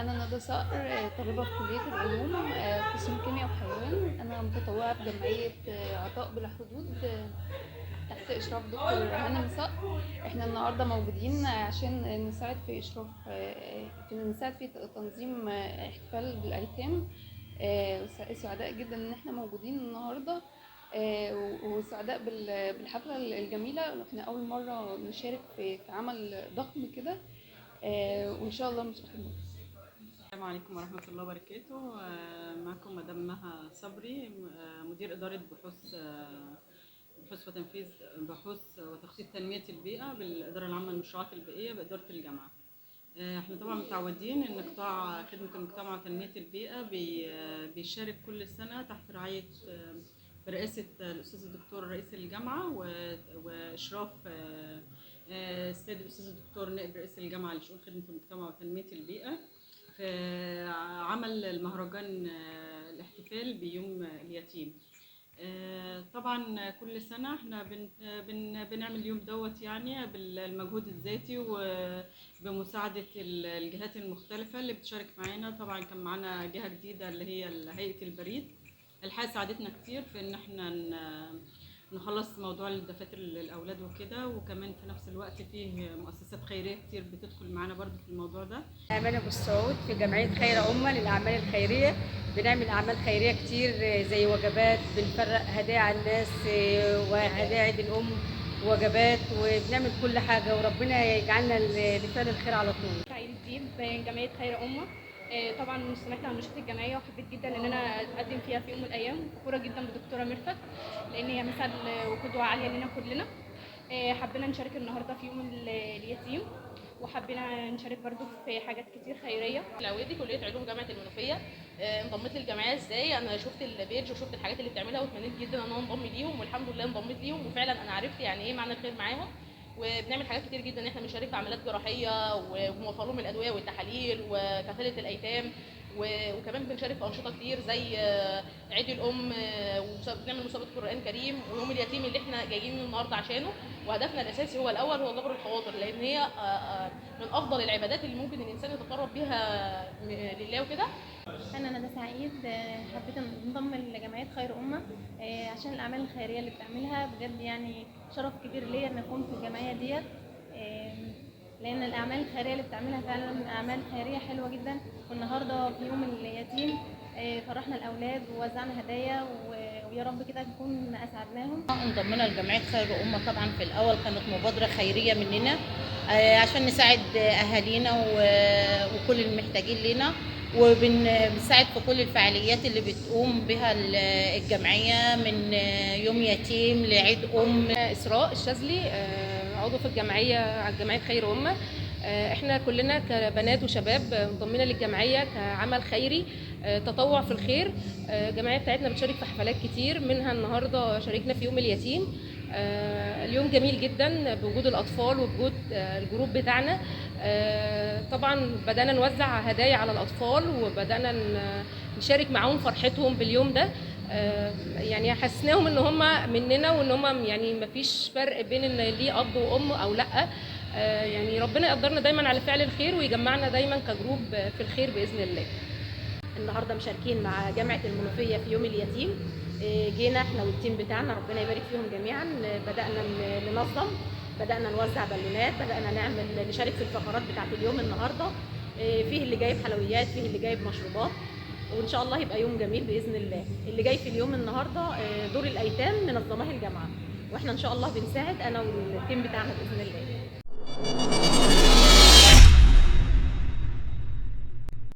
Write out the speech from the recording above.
أنا ندى صقر، طالبة في كلية العلوم، قسم كيمياء وحيوان. أنا متطوعة في جمعية عطاء بلا حدود، تحت إشراف دكتور هانم صقر. احنا النهاردة موجودين عشان نساعد في إشراف نساعد في تنظيم احتفال بالأيتام. سعداء جدا إن احنا موجودين النهاردة، وسعداء بالحفلة الجميلة. احنا أول مرة نشارك في عمل ضخم كده، وإن شاء الله مش آخر مرة. السلام عليكم ورحمة الله وبركاته. معكم مدام مها صبري، مدير إدارة بحوث وتنفيذ بحوث وتخطيط تنمية البيئة بالإدارة العامة للمشروعات البيئية بإدارة الجامعة. احنا طبعا متعودين ان قطاع خدمة المجتمع وتنمية البيئة بيشارك كل سنة تحت رعاية برئاسة الأستاذ الدكتور رئيس الجامعة وإشراف السيد الأستاذ الدكتور نائب رئيس الجامعة لشؤون خدمة المجتمع وتنمية البيئة في عمل المهرجان الاحتفال بيوم اليتيم. طبعا كل سنة احنا بنعمل اليوم دوت يعني بالمجهود الذاتي وبمساعدة الجهات المختلفة اللي بتشارك معانا. طبعا كان معانا جهة جديدة اللي هي هيئة البريد، الحقيقة ساعدتنا كتير في ان احنا نخلص موضوع الدفاتر للاولاد وكده، وكمان في نفس الوقت فيه مؤسسات خيريه كتير بتدخل معانا برضو في الموضوع ده. أمانة أبو السعود في جمعية خير أمة للأعمال الخيرية. بنعمل أعمال خيرية كتير زي وجبات، بنفرق هدايا على الناس وهدايا عيد الأم، وجبات، وبنعمل كل حاجة، وربنا يجعلنا لفعل الخير على طول. سعيد الدين في جمعية خير أمة. طبعا سمعت عن نشاط الجمعية وحبيت جدا ان انا اقدم فيها في يوم من الايام. فخورة جدا بدكتورة ميرفت لان هي مثل وقدوة عالية لنا كلنا. حبينا نشارك النهارده في يوم اليتيم، وحبينا نشارك برضو في حاجات كتير خيريه. الاولادي كليه علوم جامعه المنوفيه. انضميت للجمعيه ازاي؟ انا شفت البيج وشفت الحاجات اللي بتعملها واتمنيت جدا ان انا انضم ليهم، والحمد لله انضميت ليهم، وفعلا انا عرفت يعني ايه معنى الخير معاهم. وبنعمل حاجات كتير جدا، احنا بنشارك في عمليات جراحيه وبنوفر لهم الادويه والتحاليل وكفاله الايتام، وكمان بنشارك في انشطه كتير زي عيد الام، وبنعمل مسابقه قران كريم، ويوم اليتيم اللي احنا جايين النهارده عشانه. وهدفنا الاساسي هو الاول هو جبر الخواطر، لان هي من افضل العبادات اللي ممكن الانسان يتقرب بيها لله وكده. أنا ندى سعيد، حبيت انضم لجمعية خير أمة عشان الأعمال الخيرية اللي بتعملها. بجد يعني شرف كبير ليا إن أكون في الجمعية ديت، لأن الأعمال الخيرية اللي بتعملها فعلا أعمال خيرية حلوة جدا. والنهاردة في يوم اليتيم فرحنا الأولاد ووزعنا هدايا، ويا رب كده نكون أسعدناهم. انضمينا لجمعية خير أمة. طبعا في الأول كانت مبادرة خيرية مننا عشان نساعد أهالينا وكل المحتاجين لنا، وبنساعد في كل الفعاليات اللي بتقوم بها الجمعية، من يوم يتيم لعيد أم. إسراء الشاذلي، عضو في جمعية خير أمة. احنا كلنا كبنات وشباب انضمينا للجمعية كعمل خيري، تطوع في الخير. الجمعية بتاعتنا بتشارك في حفلات كتير، منها النهاردة شاركنا في يوم اليتيم. اليوم جميل جدا بوجود الأطفال وبوجود الجروب بتاعنا. طبعا بدأنا نوزع هدايا على الأطفال، وبدأنا نشارك معاهم فرحتهم باليوم ده. يعني حسناهم ان هم مننا، وان هم يعني مفيش فرق بين ان ليه اب وام او لا. يعني ربنا يقدرنا دايما على فعل الخير، ويجمعنا دايما كجروب في الخير باذن الله. النهارده مشاركين مع جامعة المنوفية في يوم اليتيم. جينا احنا والتيم بتاعنا، ربنا يبارك فيهم جميعا. بدأنا ننظم، بدأنا نوزع بالونات، بدأنا نشارك في الفقرات بتاعت اليوم النهارده. فيه اللي جايب حلويات، فيه اللي جايب مشروبات، وان شاء الله يبقى يوم جميل باذن الله. اللي جاي في اليوم النهارده دور الايتام منظماه الجامعه، واحنا ان شاء الله بنساعد انا والتيم بتاعنا باذن الله.